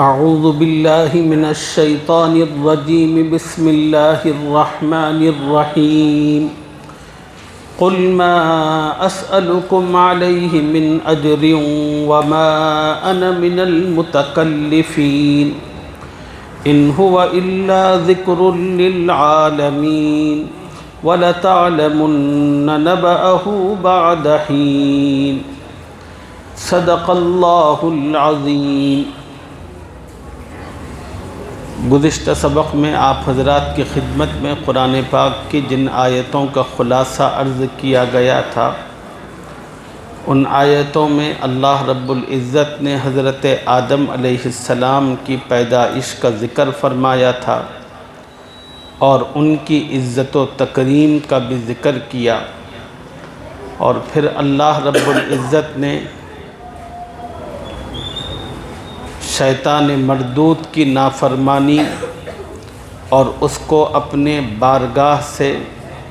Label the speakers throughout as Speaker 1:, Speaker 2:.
Speaker 1: اعوذ باللہ من الشیطان الرجیم بسم اللہ الرحمن الرحیم قل ما اسألكم علیہ من اجر وما انا من المتکلفین ان هو الا ذکر للعالمین وَلَتَعْلَمُنَّ نَبَأَهُ بَعْدَ حِينٍ صدق اللہ العظیم۔ گزشتہ سبق میں آپ حضرات کی خدمت میں قرآن پاک کی جن آیتوں کا خلاصہ عرض کیا گیا تھا، ان آیتوں میں اللہ رب العزت نے حضرت آدم علیہ السلام کی پیدائش کا ذکر فرمایا تھا اور ان کی عزت و تکریم کا بھی ذکر کیا، اور پھر اللہ رب العزت نے شیطان مردود کی نافرمانی اور اس کو اپنے بارگاہ سے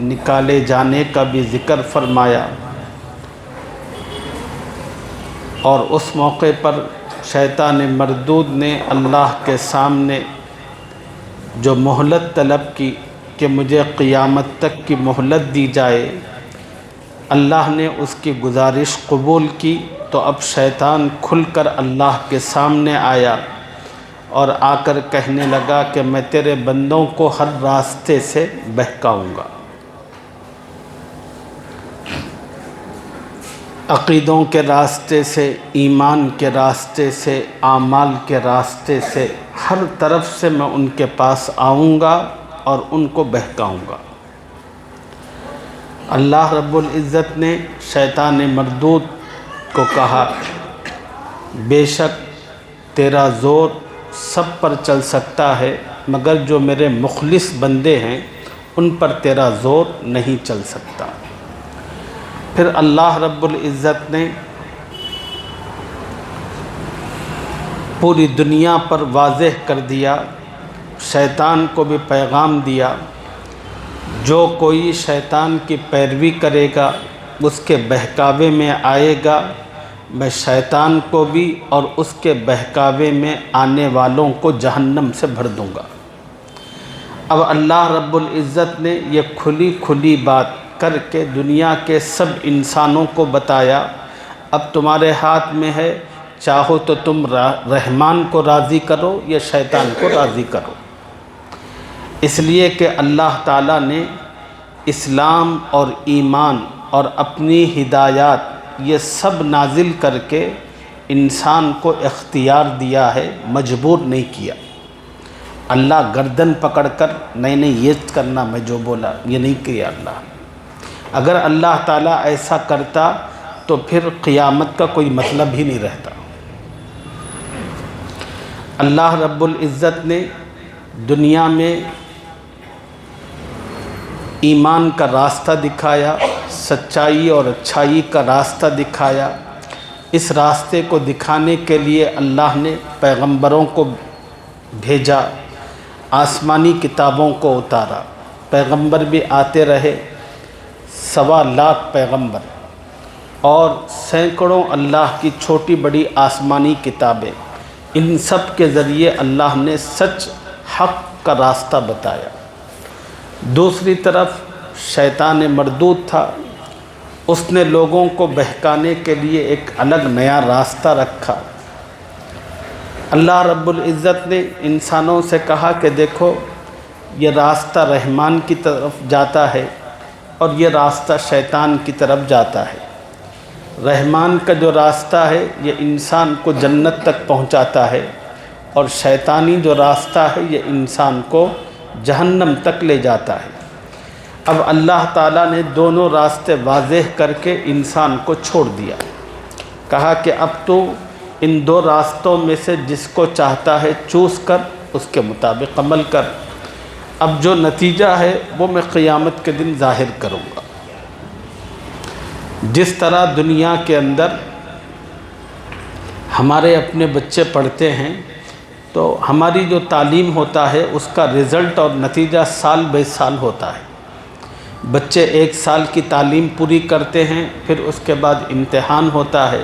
Speaker 1: نکالے جانے کا بھی ذکر فرمایا، اور اس موقع پر شیطان مردود نے اللہ کے سامنے جو مہلت طلب کی کہ مجھے قیامت تک کی مہلت دی جائے، اللہ نے اس کی گزارش قبول کی، تو اب شیطان کھل کر اللہ کے سامنے آیا اور آ کر کہنے لگا کہ میں تیرے بندوں کو ہر راستے سے بہکاؤں گا، عقیدوں کے راستے سے، ایمان کے راستے سے، اعمال کے راستے سے، ہر طرف سے میں ان کے پاس آؤں گا اور ان کو بہکاؤں گا۔ اللہ رب العزت نے شیطان مردود کو کہا، بے شک تیرا زور سب پر چل سکتا ہے، مگر جو میرے مخلص بندے ہیں ان پر تیرا زور نہیں چل سکتا۔ پھر اللہ رب العزت نے پوری دنیا پر واضح کر دیا، شیطان کو بھی پیغام دیا، جو کوئی شیطان کی پیروی کرے گا، اس کے بہکاوے میں آئے گا، میں شیطان کو بھی اور اس کے بہکاوے میں آنے والوں کو جہنم سے بھر دوں گا۔ اب اللہ رب العزت نے یہ کھلی کھلی بات کر کے دنیا کے سب انسانوں کو بتایا، اب تمہارے ہاتھ میں ہے، چاہو تو تم رحمان کو راضی کرو یا شیطان کو راضی کرو۔ اس لیے کہ اللہ تعالیٰ نے اسلام اور ایمان اور اپنی ہدایات یہ سب نازل کر کے انسان کو اختیار دیا ہے، مجبور نہیں کیا۔ اللہ گردن پکڑ کر نہیں یہ کرنا میں جو بولا یہ نہیں کیا اللہ۔ اگر اللہ تعالیٰ ایسا کرتا تو پھر قیامت کا کوئی مطلب ہی نہیں رہتا۔ اللہ رب العزت نے دنیا میں ایمان کا راستہ دکھایا، سچائی اور اچھائی کا راستہ دکھایا۔ اس راستے کو دکھانے کے لیے اللہ نے پیغمبروں کو بھیجا، آسمانی کتابوں کو اتارا، پیغمبر بھی آتے رہے، 1.25 لاکھ پیغمبر اور سینکڑوں اللہ کی چھوٹی بڑی آسمانی کتابیں، ان سب کے ذریعے اللہ نے سچ حق کا راستہ بتایا۔ دوسری طرف شیطان مردود تھا، اس نے لوگوں کو بہکانے کے لیے ایک الگ نیا راستہ رکھا۔ اللہ رب العزت نے انسانوں سے کہا کہ دیکھو یہ راستہ رحمان کی طرف جاتا ہے اور یہ راستہ شیطان کی طرف جاتا ہے۔ رحمان کا جو راستہ ہے یہ انسان کو جنت تک پہنچاتا ہے، اور شیطانی جو راستہ ہے یہ انسان کو جہنم تک لے جاتا ہے۔ اب اللہ تعالیٰ نے دونوں راستے واضح کر کے انسان کو چھوڑ دیا، کہا کہ اب تو ان دو راستوں میں سے جس کو چاہتا ہے چوز کر، اس کے مطابق عمل کر، اب جو نتیجہ ہے وہ میں قیامت کے دن ظاہر کروں گا۔ جس طرح دنیا کے اندر ہمارے اپنے بچے پڑھتے ہیں تو ہماری جو تعلیم ہوتا ہے اس کا رزلٹ اور نتیجہ سال بے سال ہوتا ہے۔ بچے 1 سال کی تعلیم پوری کرتے ہیں، پھر اس کے بعد امتحان ہوتا ہے،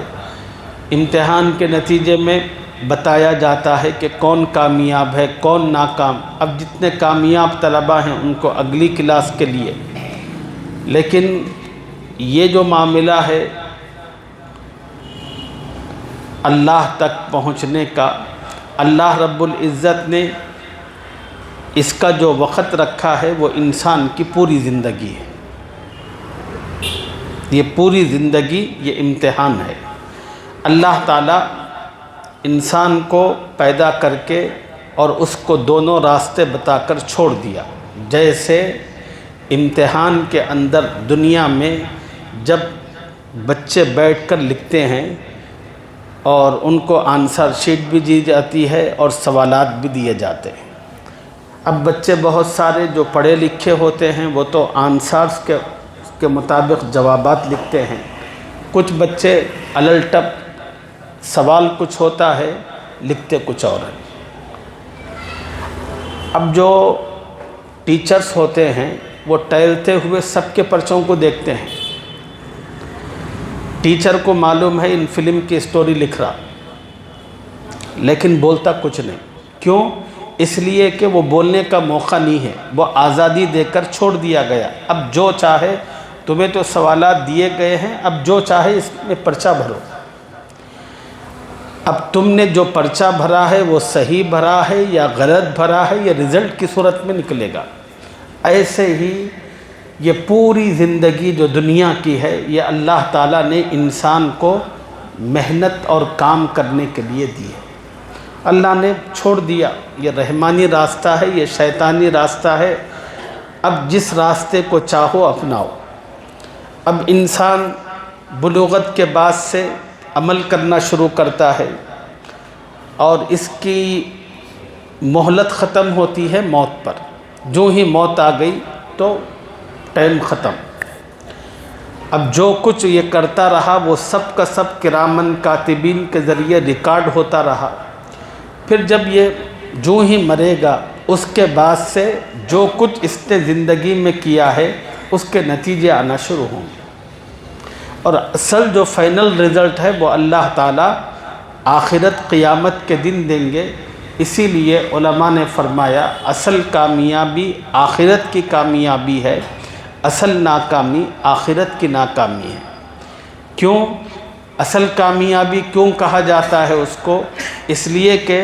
Speaker 1: امتحان کے نتیجے میں بتایا جاتا ہے کہ کون کامیاب ہے کون ناکام۔ اب جتنے کامیاب طلباء ہیں ان کو اگلی کلاس کے لیے، لیکن یہ جو معاملہ ہے اللہ تک پہنچنے کا، اللہ رب العزت نے اس کا جو وقت رکھا ہے وہ انسان کی پوری زندگی ہے۔ یہ پوری زندگی یہ امتحان ہے۔ اللہ تعالیٰ انسان کو پیدا کر کے اور اس کو دونوں راستے بتا کر چھوڑ دیا۔ جیسے امتحان کے اندر دنیا میں جب بچے بیٹھ کر لکھتے ہیں اور ان کو آنسر شیٹ بھی دی جاتی ہے اور سوالات بھی دیے جاتے ہیں۔ اب بچے بہت سارے جو پڑھے لکھے ہوتے ہیں وہ تو آنسرز کے مطابق جوابات لکھتے ہیں، کچھ بچے الٹپ سوال کچھ ہوتا ہے لکھتے کچھ اور ہیں۔ اب جو ٹیچرز ہوتے ہیں وہ ٹہلتے ہوئے سب کے پرچوں کو دیکھتے ہیں۔ ٹیچر کو معلوم ہے ان فلم کی سٹوری لکھ رہا، لیکن بولتا کچھ نہیں۔ کیوں؟ اس لیے کہ وہ بولنے کا موقع نہیں ہے، وہ آزادی دے کر چھوڑ دیا گیا۔ اب جو چاہے، تمہیں تو سوالات دیے گئے ہیں، اب جو چاہے اس میں پرچہ بھرو۔ اب تم نے جو پرچہ بھرا ہے وہ صحیح بھرا ہے یا غلط بھرا ہے، یہ رزلٹ کی صورت میں نکلے گا۔ ایسے ہی یہ پوری زندگی جو دنیا کی ہے یہ اللہ تعالیٰ نے انسان کو محنت اور کام کرنے کے لیے دی ہے۔ اللہ نے چھوڑ دیا، یہ رحمانی راستہ ہے، یہ شیطانی راستہ ہے، اب جس راستے کو چاہو اپناؤ۔ اب انسان بلوغت کے بعد سے عمل کرنا شروع کرتا ہے اور اس کی مہلت ختم ہوتی ہے موت پر۔ جو ہی موت آ گئی تو ٹائم ختم۔ اب جو کچھ یہ کرتا رہا وہ سب کا سب کرامن کاتبین کے ذریعے ریکارڈ ہوتا رہا۔ پھر جب یہ جو ہی مرے گا اس کے بعد سے جو کچھ اس نے زندگی میں کیا ہے اس کے نتیجے آنا شروع ہوں گے، اور اصل جو فائنل رزلٹ ہے وہ اللہ تعالیٰ آخرت قیامت کے دن دیں گے۔ اسی لیے علماء نے فرمایا اصل کامیابی آخرت کی کامیابی ہے، اصل ناکامی آخرت کی ناکامی ہے۔ کیوں اصل کامیابی کیوں کہا جاتا ہے اس کو؟ اس لیے کہ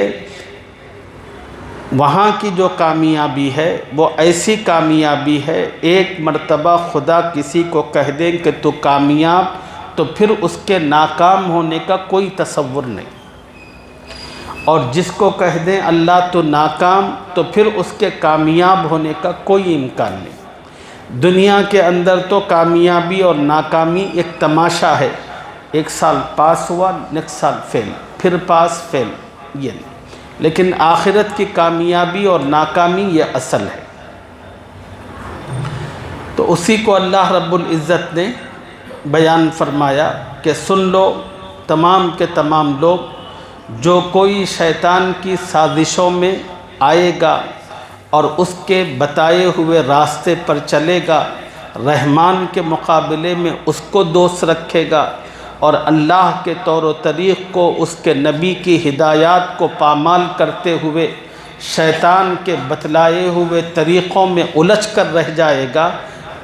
Speaker 1: وہاں کی جو کامیابی ہے وہ ایسی کامیابی ہے، ایک مرتبہ خدا کسی کو کہہ دیں کہ تو کامیاب، تو پھر اس کے ناکام ہونے کا کوئی تصور نہیں، اور جس کو کہہ دیں اللہ تو ناکام، تو پھر اس کے کامیاب ہونے کا کوئی امکان نہیں۔ دنیا کے اندر تو کامیابی اور ناکامی ایک تماشا ہے، ایک سال پاس ہوا نیکسٹ سال فیل، پھر پاس فیل، یہ نہیں۔ لیکن آخرت کی کامیابی اور ناکامی یہ اصل ہے۔ تو اسی کو اللہ رب العزت نے بیان فرمایا کہ سن لو تمام کے تمام لوگ، جو کوئی شیطان کی سازشوں میں آئے گا اور اس کے بتائے ہوئے راستے پر چلے گا، رحمان کے مقابلے میں اس کو دوست رکھے گا، اور اللہ کے طور و طریق کو، اس کے نبی کی ہدایات کو پامال کرتے ہوئے شیطان کے بتلائے ہوئے طریقوں میں الجھ کر رہ جائے گا،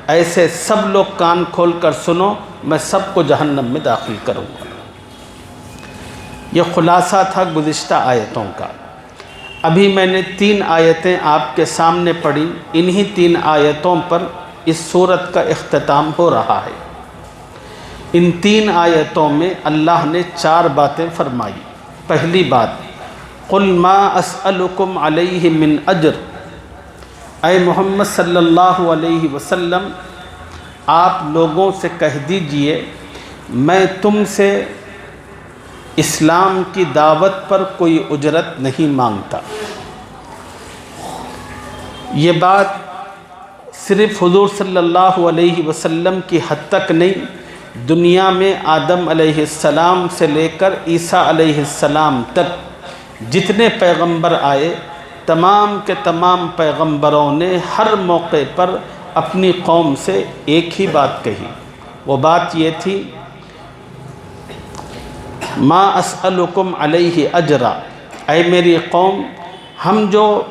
Speaker 1: ایسے سب لوگ کان کھول کر سنو، میں سب کو جہنم میں داخل کروں گا۔ یہ خلاصہ تھا گزشتہ آیتوں کا۔ ابھی میں نے 3 آیتیں آپ کے سامنے پڑھی، انہی 3 آیتوں پر اس سورت کا اختتام ہو رہا ہے۔ ان 3 آیتوں میں اللہ نے 4 باتیں فرمائی۔ پہلی بات، قُلْ مَا أَسْأَلُكُمْ عَلَيْهِ مِنْ أَجْرٍ، اے محمد صلی اللہ علیہ وسلم آپ لوگوں سے کہہ دیجئے میں تم سے اسلام کی دعوت پر کوئی اجرت نہیں مانگتا۔ یہ بات صرف حضور صلی اللہ علیہ وسلم کی حد تک نہیں، دنیا میں آدم علیہ السلام سے لے کر عیسیٰ علیہ السلام تک جتنے پیغمبر آئے، تمام کے تمام پیغمبروں نے ہر موقع پر اپنی قوم سے ایک ہی بات کہی۔ وہ بات یہ تھی ما اسألکم علیہ اجرا، اے میری قوم، ہم جو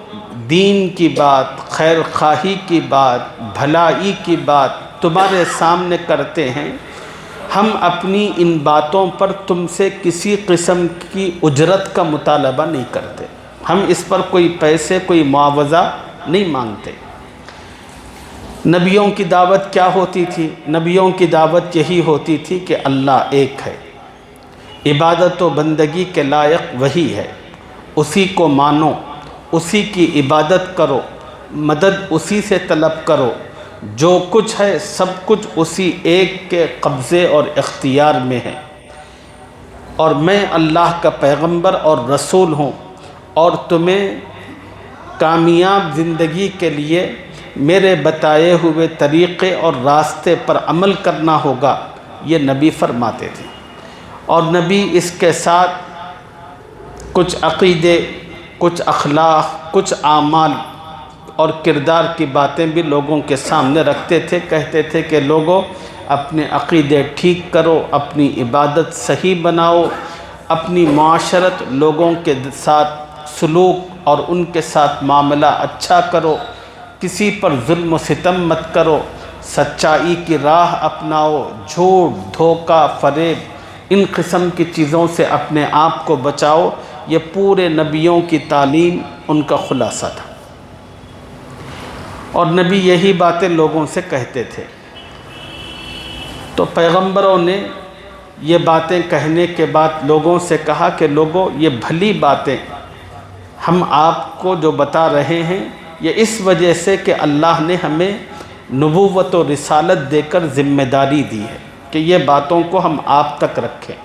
Speaker 1: دین کی بات، خیر خواہی کی بات، بھلائی کی بات تمہارے سامنے کرتے ہیں، ہم اپنی ان باتوں پر تم سے کسی قسم کی اجرت کا مطالبہ نہیں کرتے، ہم اس پر کوئی پیسے، کوئی معاوضہ نہیں مانگتے۔ نبیوں کی دعوت کیا ہوتی تھی؟ نبیوں کی دعوت یہی ہوتی تھی کہ اللہ ایک ہے، عبادت و بندگی کے لائق وہی ہے، اسی کو مانو، اسی کی عبادت کرو، مدد اسی سے طلب کرو، جو کچھ ہے سب کچھ اسی ایک کے قبضے اور اختیار میں ہے، اور میں اللہ کا پیغمبر اور رسول ہوں، اور تمہیں کامیاب زندگی کے لیے میرے بتائے ہوئے طریقے اور راستے پر عمل کرنا ہوگا، یہ نبی فرماتے تھے۔ اور نبی اس کے ساتھ کچھ عقیدے، کچھ اخلاق، کچھ اعمال اور کردار کی باتیں بھی لوگوں کے سامنے رکھتے تھے، کہتے تھے کہ لوگوں اپنے عقیدے ٹھیک کرو، اپنی عبادت صحیح بناؤ، اپنی معاشرت، لوگوں کے ساتھ سلوک اور ان کے ساتھ معاملہ اچھا کرو، کسی پر ظلم و ستم مت کرو، سچائی کی راہ اپناؤ، جھوٹ، دھوکہ، فریب، ان قسم کی چیزوں سے اپنے آپ کو بچاؤ۔ یہ پورے نبیوں کی تعلیم، ان کا خلاصہ تھا، اور نبی یہی باتیں لوگوں سے کہتے تھے۔ تو پیغمبروں نے یہ باتیں کہنے کے بعد لوگوں سے کہا کہ لوگوں، یہ بھلی باتیں ہم آپ کو جو بتا رہے ہیں، یہ اس وجہ سے کہ اللہ نے ہمیں نبوت و رسالت دے کر ذمہ داری دی ہے کہ یہ باتوں کو ہم آپ تک رکھیں،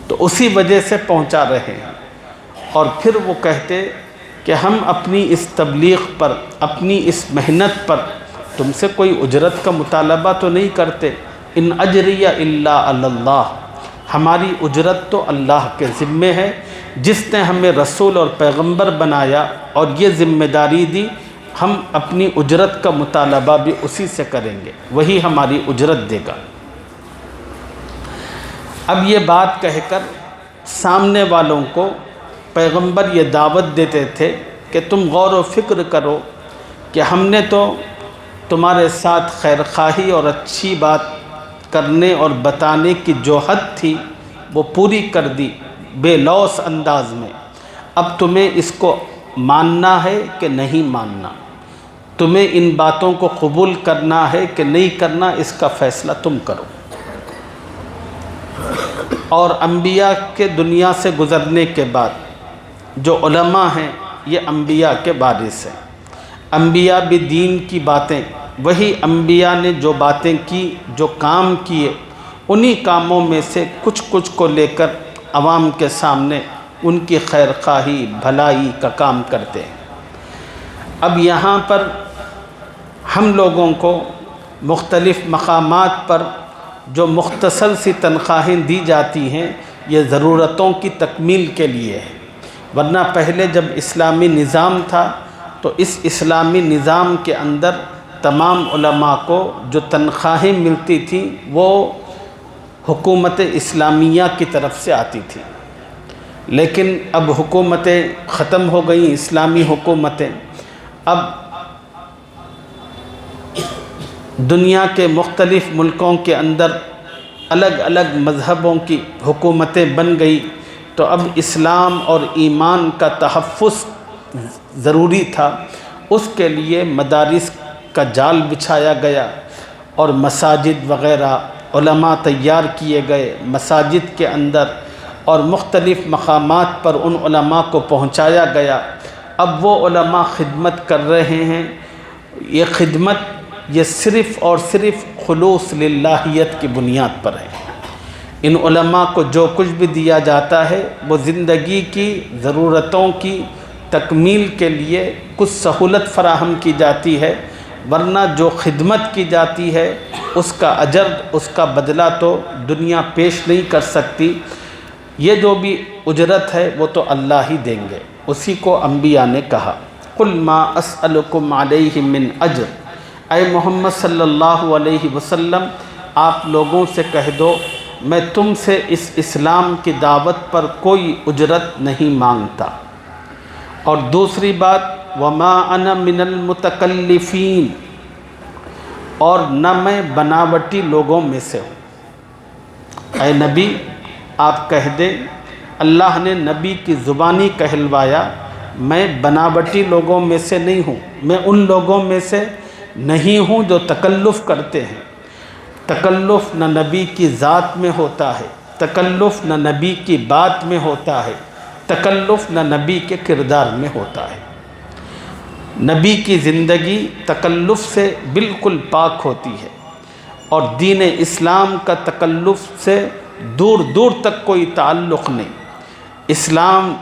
Speaker 1: تو اسی وجہ سے پہنچا رہے ہیں۔ اور پھر وہ کہتے کہ ہم اپنی اس تبلیغ پر، اپنی اس محنت پر تم سے کوئی اجرت کا مطالبہ تو نہیں کرتے، ان اجریہ الا علی اللہ، ہماری اجرت تو اللہ کے ذمے ہے، جس نے ہمیں رسول اور پیغمبر بنایا اور یہ ذمہ داری دی، ہم اپنی اجرت کا مطالبہ بھی اسی سے کریں گے، وہی ہماری اجرت دے گا۔ اب یہ بات کہہ کر سامنے والوں کو پیغمبر یہ دعوت دیتے تھے کہ تم غور و فکر کرو کہ ہم نے تو تمہارے ساتھ خیر خواہی اور اچھی بات کرنے اور بتانے کی جو حد تھی وہ پوری کر دی بے لوث انداز میں، اب تمہیں اس کو ماننا ہے کہ نہیں ماننا، تمہیں ان باتوں کو قبول کرنا ہے کہ نہیں کرنا، اس کا فیصلہ تم کرو۔ اور انبیاء کے دنیا سے گزرنے کے بعد جو علماء ہیں، یہ انبیاء کے وارث ہیں، انبیاء بھی دین کی باتیں، وہی انبیاء نے جو باتیں کی، جو کام کیے، انہی کاموں میں سے کچھ کو لے کر عوام کے سامنے ان کی خیر خواہی، بھلائی کا کام کرتے ہیں۔ اب یہاں پر ہم لوگوں کو مختلف مقامات پر جو مختصر سی تنخواہیں دی جاتی ہیں، یہ ضرورتوں کی تکمیل کے لیے ہے، ورنہ پہلے جب اسلامی نظام تھا تو اس اسلامی نظام کے اندر تمام علماء کو جو تنخواہیں ملتی تھیں وہ حکومت اسلامیہ کی طرف سے آتی تھی، لیکن اب حکومتیں ختم ہو گئیں، اسلامی حکومتیں، اب دنیا کے مختلف ملکوں کے اندر الگ الگ مذہبوں کی حکومتیں بن گئی، تو اب اسلام اور ایمان کا تحفظ ضروری تھا، اس کے لیے مدارس کا جال بچھایا گیا اور مساجد وغیرہ علماء تیار کیے گئے، مساجد کے اندر اور مختلف مقامات پر ان علماء کو پہنچایا گیا۔ اب وہ علماء خدمت کر رہے ہیں، یہ خدمت یہ صرف اور صرف خلوص للہیت کی بنیاد پر ہے۔ ان علماء کو جو کچھ بھی دیا جاتا ہے وہ زندگی کی ضرورتوں کی تکمیل کے لیے کچھ سہولت فراہم کی جاتی ہے، ورنہ جو خدمت کی جاتی ہے اس کا اجر، اس کا بدلہ تو دنیا پیش نہیں کر سکتی، یہ جو بھی اجرت ہے وہ تو اللہ ہی دیں گے۔ اسی کو انبیاء نے کہا، قُلْ مَا أَسْأَلُكُمْ عَلَيْهِ مِنْ أَجْرٍ، اے محمد صلی اللہ علیہ وسلم آپ لوگوں سے کہہ دو میں تم سے اس اسلام کی دعوت پر کوئی اجرت نہیں مانگتا۔ اور دوسری بات، وما انا من المتکلفین، اور نہ میں بناوٹی لوگوں میں سے ہوں۔ اے نبی آپ کہہ دیں، اللہ نے نبی کی زبانی کہلوایا، میں بناوٹی لوگوں میں سے نہیں ہوں، میں ان لوگوں میں سے نہیں ہوں جو تکلف کرتے ہیں۔ تکلف نہ نبی کی ذات میں ہوتا ہے، تکلف نہ نبی کی بات میں ہوتا ہے، تکلف نہ نبی کے کردار میں ہوتا ہے۔ نبی کی زندگی تکلف سے بالکل پاک ہوتی ہے، اور دین اسلام کا تکلف سے دور دور تک کوئی تعلق نہیں۔ اسلام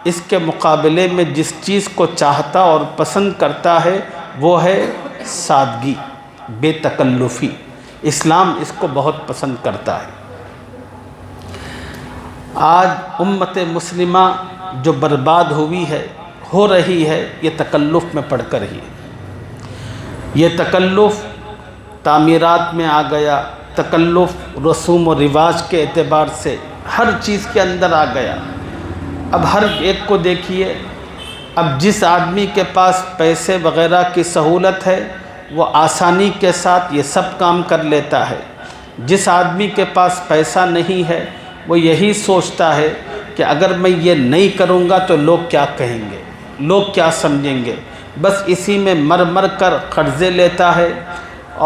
Speaker 1: اس کے مقابلے میں جس چیز کو چاہتا اور پسند کرتا ہے وہ ہے سادگی، بے تکلفی۔ اسلام اس کو بہت پسند کرتا ہے۔ آج امت مسلمہ جو برباد ہوئی ہے، ہو رہی ہے، یہ تکلف میں پڑھ کر ہی۔ یہ تکلف تعمیرات میں آ گیا، تکلف رسوم و رواج کے اعتبار سے ہر چیز کے اندر آ گیا۔ اب ہر ایک کو دیکھیے، اب جس آدمی کے پاس پیسے وغیرہ کی سہولت ہے وہ آسانی کے ساتھ یہ سب کام کر لیتا ہے۔ جس آدمی کے پاس پیسہ نہیں ہے وہ یہی سوچتا ہے کہ اگر میں یہ نہیں کروں گا تو لوگ کیا کہیں گے، لوگ کیا سمجھیں گے۔ بس اسی میں مر مر کر قرضے لیتا ہے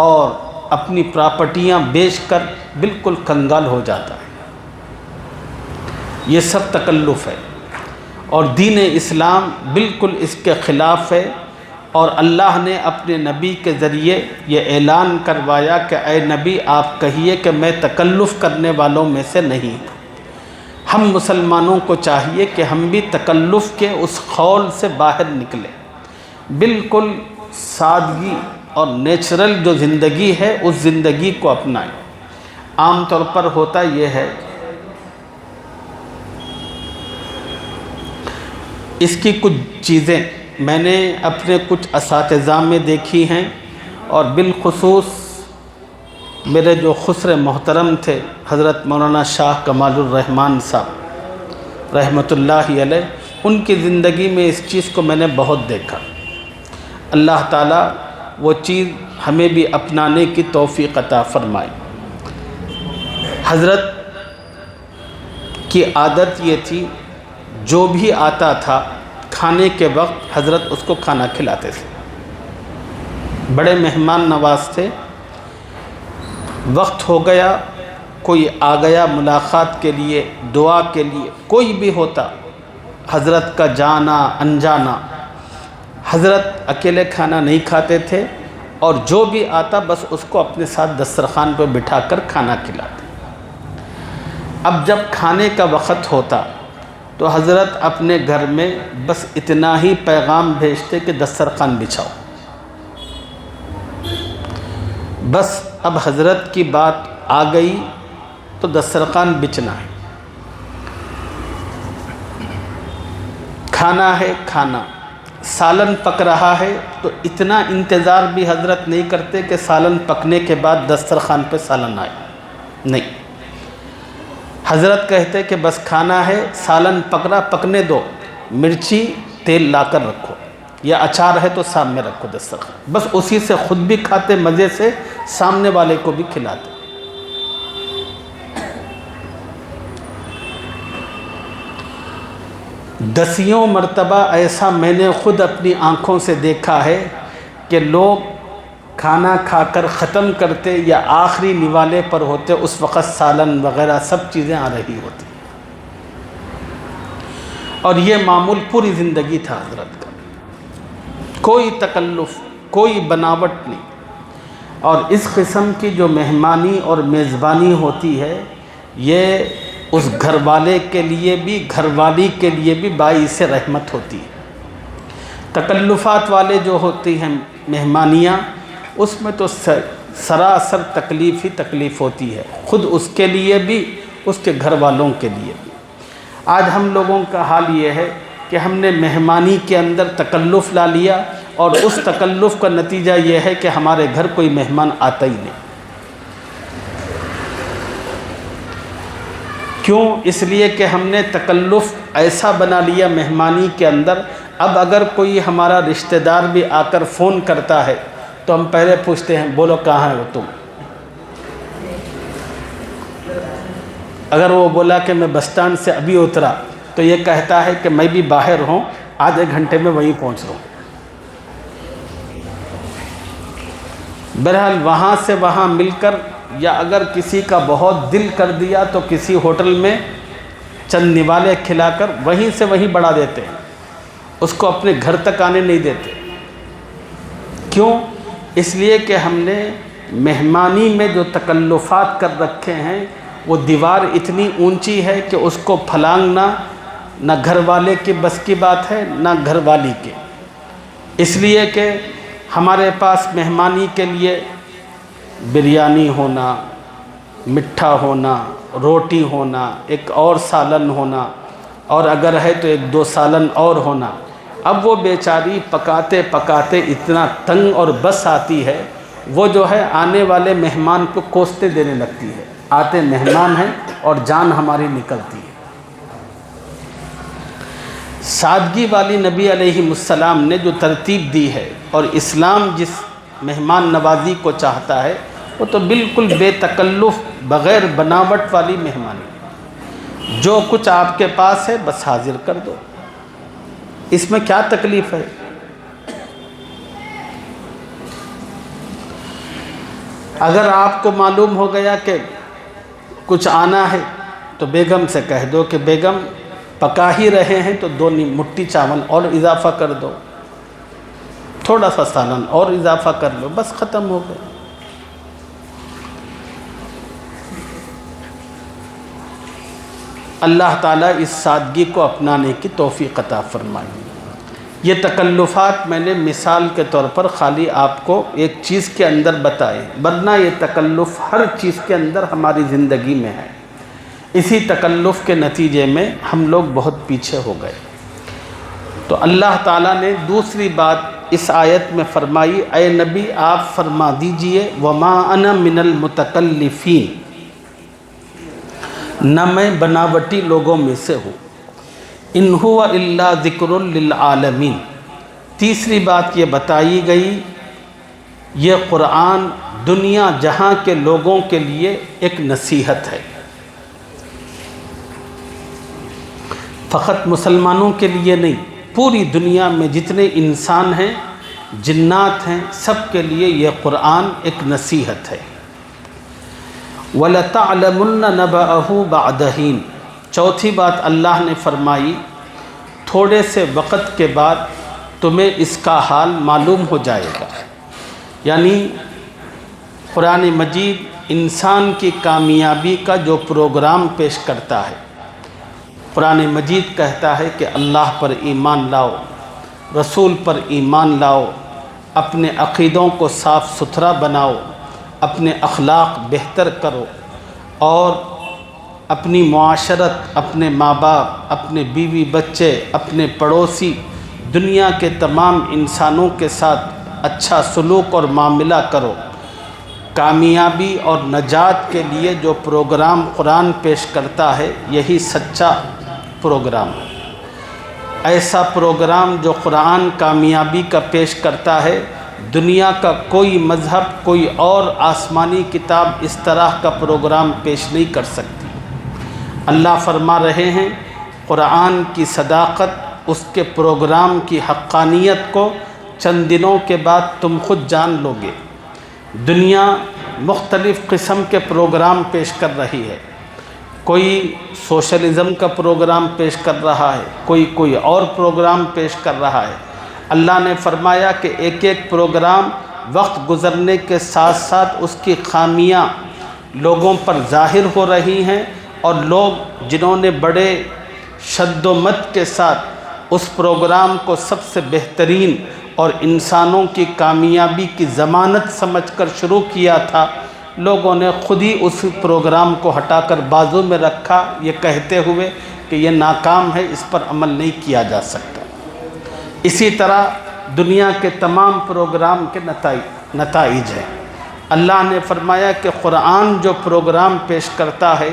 Speaker 1: اور اپنی پراپرٹیاں بیچ کر بالکل کنگال ہو جاتا ہے۔ یہ سب تکلف ہے، اور دین اسلام بالکل اس کے خلاف ہے۔ اور اللہ نے اپنے نبی کے ذریعے یہ اعلان کروایا کہ اے نبی آپ کہیے کہ میں تکلف کرنے والوں میں سے نہیں ہوں۔ ہم مسلمانوں کو چاہیے کہ ہم بھی تکلف کے اس خول سے باہر نکلیں، بالکل سادگی اور نیچرل جو زندگی ہے اس زندگی کو اپنائیں۔ عام طور پر ہوتا یہ ہے، اس کی کچھ چیزیں میں نے اپنے کچھ اساتذہ میں دیکھی ہیں، اور بالخصوص میرے جو خسر محترم تھے حضرت مولانا شاہ کمال الرحمن صاحب رحمۃ اللہ علیہ، ان کی زندگی میں اس چیز کو میں نے بہت دیکھا۔ اللہ تعالیٰ وہ چیز ہمیں بھی اپنانے کی توفیق عطا فرمائے۔ حضرت کی عادت یہ تھی، جو بھی آتا تھا کھانے کے وقت حضرت اس کو کھانا کھلاتے تھے۔ بڑے مہمان نواز تھے۔ وقت ہو گیا، کوئی آ گیا ملاقات کے لیے، دعا کے لیے، کوئی بھی ہوتا، حضرت کا جانا انجانا، حضرت اکیلے کھانا نہیں کھاتے تھے، اور جو بھی آتا بس اس کو اپنے ساتھ دسترخوان پہ بٹھا کر کھانا کھلاتے۔ اب جب کھانے کا وقت ہوتا تو حضرت اپنے گھر میں بس اتنا ہی پیغام بھیجتے کہ دسترخوان بچھاؤ۔ بس اب حضرت کی بات آ گئی تو دسترخوان بچھنا ہے، کھانا ہے کھانا، سالن پک رہا ہے تو اتنا انتظار بھی حضرت نہیں کرتے کہ سالن پکنے کے بعد دسترخوان پہ سالن آئے، نہیں۔ حضرت کہتے کہ بس کھانا ہے، سالن پک رہا، پکنے دو، مرچی تیل لا کر رکھو، یا اچار ہے تو سامنے رکھو دسترخوان، بس اسی سے خود بھی کھاتے مزے سے، سامنے والے کو بھی کھلاتے۔ دسیوں مرتبہ ایسا میں نے خود اپنی آنکھوں سے دیکھا ہے کہ لوگ کھانا کھا کر ختم کرتے یا آخری نوالے پر ہوتے، اس وقت سالن وغیرہ سب چیزیں آ رہی ہوتی، اور یہ معمول پوری زندگی تھا حضرت کا۔ کوئی تکلف، کوئی بناوٹ نہیں۔ اور اس قسم کی جو مہمانی اور میزبانی ہوتی ہے، یہ اس گھر والے کے لیے بھی، گھر والی کے لیے بھی باعث رحمت ہوتی ہے۔ تکلفات والے جو ہوتی ہیں مہمانیاں، اس میں تو سراسر تکلیف ہی تکلیف ہوتی ہے، خود اس کے لیے بھی، اس کے گھر والوں کے لیے بھی۔ آج ہم لوگوں کا حال یہ ہے کہ ہم نے مہمانی کے اندر تکلف لا لیا، اور اس تکلف کا نتیجہ یہ ہے کہ ہمارے گھر کوئی مہمان آتا ہی نہیں۔ کیوں؟ اس لیے کہ ہم نے تکلف ایسا بنا لیا مہمانی کے اندر، اب اگر کوئی ہمارا رشتہ دار بھی آ کر فون کرتا ہے تو ہم پہلے پوچھتے ہیں بولو کہاں ہو تم؟ اگر وہ بولا کہ میں بس اسٹینڈ سے ابھی اترا تو یہ کہتا ہے کہ میں بھی باہر ہوں، آدھے گھنٹے میں وہیں پہنچ رہا ہوں۔ بہرحال وہاں سے وہاں مل کر، یا اگر کسی کا بہت دل کر دیا تو کسی ہوٹل میں چند نوالے کھلا کر وہیں سے وہیں بڑھا دیتے ہیں، اس کو اپنے گھر تک آنے نہیں دیتے۔ کیوں؟ اس لیے کہ ہم نے مہمانی میں جو تکلفات کر رکھے ہیں وہ دیوار اتنی اونچی ہے کہ اس کو پھلانگنا نہ گھر والے کی بس کی بات ہے نہ گھر والی کی۔ اس لیے کہ ہمارے پاس مہمانی کے لیے بریانی ہونا، مٹھا ہونا، روٹی ہونا، ایک اور سالن ہونا، اور اگر ہے تو ایک دو سالن اور ہونا۔ اب وہ بیچاری پکاتے پکاتے اتنا تنگ اور بس آتی ہے، وہ جو ہے آنے والے مہمان کو کوستے دینے لگتی ہے۔ آتے مہمان ہیں اور جان ہماری نکلتی ہے۔ سادگی والی نبی علیہ السلام نے جو ترتیب دی ہے، اور اسلام جس مہمان نوازی کو چاہتا ہے، وہ تو بالکل بے تکلف بغیر بناوٹ والی مہمانی۔ جو کچھ آپ کے پاس ہے بس حاضر کر دو، اس میں کیا تکلیف ہے؟ اگر آپ کو معلوم ہو گیا کہ کچھ آنا ہے تو بیگم سے کہہ دو کہ بیگم پکا ہی رہے ہیں تو 2 مٹھی چاول اور اضافہ کر دو، تھوڑا سا سالن اور اضافہ کر لو، بس ختم ہو گیا۔ اللہ تعالیٰ اس سادگی کو اپنانے کی توفیق عطا فرمائے۔ یہ تکلفات میں نے مثال کے طور پر خالی آپ کو ایک چیز کے اندر بتائے، ورنہ یہ تکلف ہر چیز کے اندر ہماری زندگی میں ہے۔ اسی تکلف کے نتیجے میں ہم لوگ بہت پیچھے ہو گئے۔ تو اللہ تعالیٰ نے دوسری بات اس آیت میں فرمائی، اے نبی آپ فرما دیجئے وما انا من المتکلفین، نہ میں بناوٹی لوگوں میں سے ہوں، ان هو الا ذکر للعالمین۔ تیسری بات یہ بتائی گئی، یہ قرآن دنیا جہاں کے لوگوں کے لیے ایک نصیحت ہے، فقط مسلمانوں کے لیے نہیں، پوری دنیا میں جتنے انسان ہیں، جنات ہیں، سب کے لیے یہ قرآن ایک نصیحت ہے۔ وَلَتَعْلَمُنَّ نَبَأَهُ بَعْدَ حِينٍ۔ چوتھی بات اللہ نے فرمائی، تھوڑے سے وقت کے بعد تمہیں اس کا حال معلوم ہو جائے گا۔ یعنی قرآن مجید انسان کی کامیابی کا جو پروگرام پیش کرتا ہے، قرآن مجید کہتا ہے کہ اللہ پر ایمان لاؤ، رسول پر ایمان لاؤ، اپنے عقیدوں کو صاف ستھرا بناؤ، اپنے اخلاق بہتر کرو، اور اپنی معاشرت، اپنے ماں باپ، اپنے بیوی بچے، اپنے پڑوسی، دنیا کے تمام انسانوں کے ساتھ اچھا سلوک اور معاملہ کرو۔ کامیابی اور نجات کے لیے جو پروگرام قرآن پیش کرتا ہے، یہی سچا پروگرام ہے۔ ایسا پروگرام جو قرآن کامیابی کا پیش کرتا ہے، دنیا کا کوئی مذہب، کوئی اور آسمانی کتاب اس طرح کا پروگرام پیش نہیں کر سکتی۔ اللہ فرما رہے ہیں، قرآن کی صداقت، اس کے پروگرام کی حقانیت کو چند دنوں کے بعد تم خود جان لو گے۔ دنیا مختلف قسم کے پروگرام پیش کر رہی ہے، کوئی سوشلزم کا پروگرام پیش کر رہا ہے، کوئی اور پروگرام پیش کر رہا ہے۔ اللہ نے فرمایا کہ ایک ایک پروگرام وقت گزرنے کے ساتھ ساتھ اس کی خامیاں لوگوں پر ظاہر ہو رہی ہیں، اور لوگ جنہوں نے بڑے شد و مت کے ساتھ اس پروگرام کو سب سے بہترین اور انسانوں کی کامیابی کی ضمانت سمجھ کر شروع کیا تھا، لوگوں نے خود ہی اس پروگرام کو ہٹا کر بازو میں رکھا، یہ کہتے ہوئے کہ یہ ناکام ہے، اس پر عمل نہیں کیا جا سکتا۔ اسی طرح دنیا کے تمام پروگرام کے نتائج ہیں۔ اللہ نے فرمایا کہ قرآن جو پروگرام پیش کرتا ہے،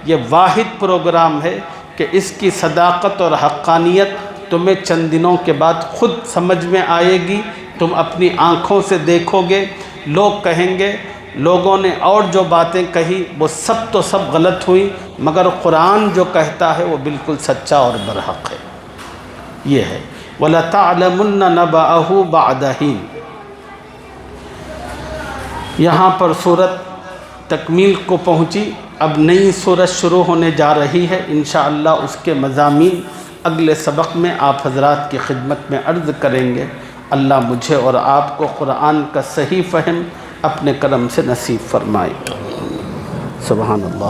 Speaker 1: یہ واحد پروگرام ہے کہ اس کی صداقت اور حقانیت تمہیں چند دنوں کے بعد خود سمجھ میں آئے گی، تم اپنی آنکھوں سے دیکھو گے۔ لوگ کہیں گے لوگوں نے اور جو باتیں کہی وہ سب تو سب غلط ہوئی، مگر قرآن جو کہتا ہے وہ بالکل سچا اور برحق ہے۔ یہ ہے وَلَتَعْلَمُنَّ نَبَأَهُ بَعْدَ حِينٍ۔ یہاں پر سورت تکمیل کو پہنچی، اب نئی سورت شروع ہونے جا رہی ہے، انشاءاللہ اس کے مضامین اگلے سبق میں آپ حضرات کی خدمت میں عرض کریں گے۔ اللہ مجھے اور آپ کو قرآن کا صحیح فہم اپنے کرم سے نصیب فرمائے۔ سبحان اللہ۔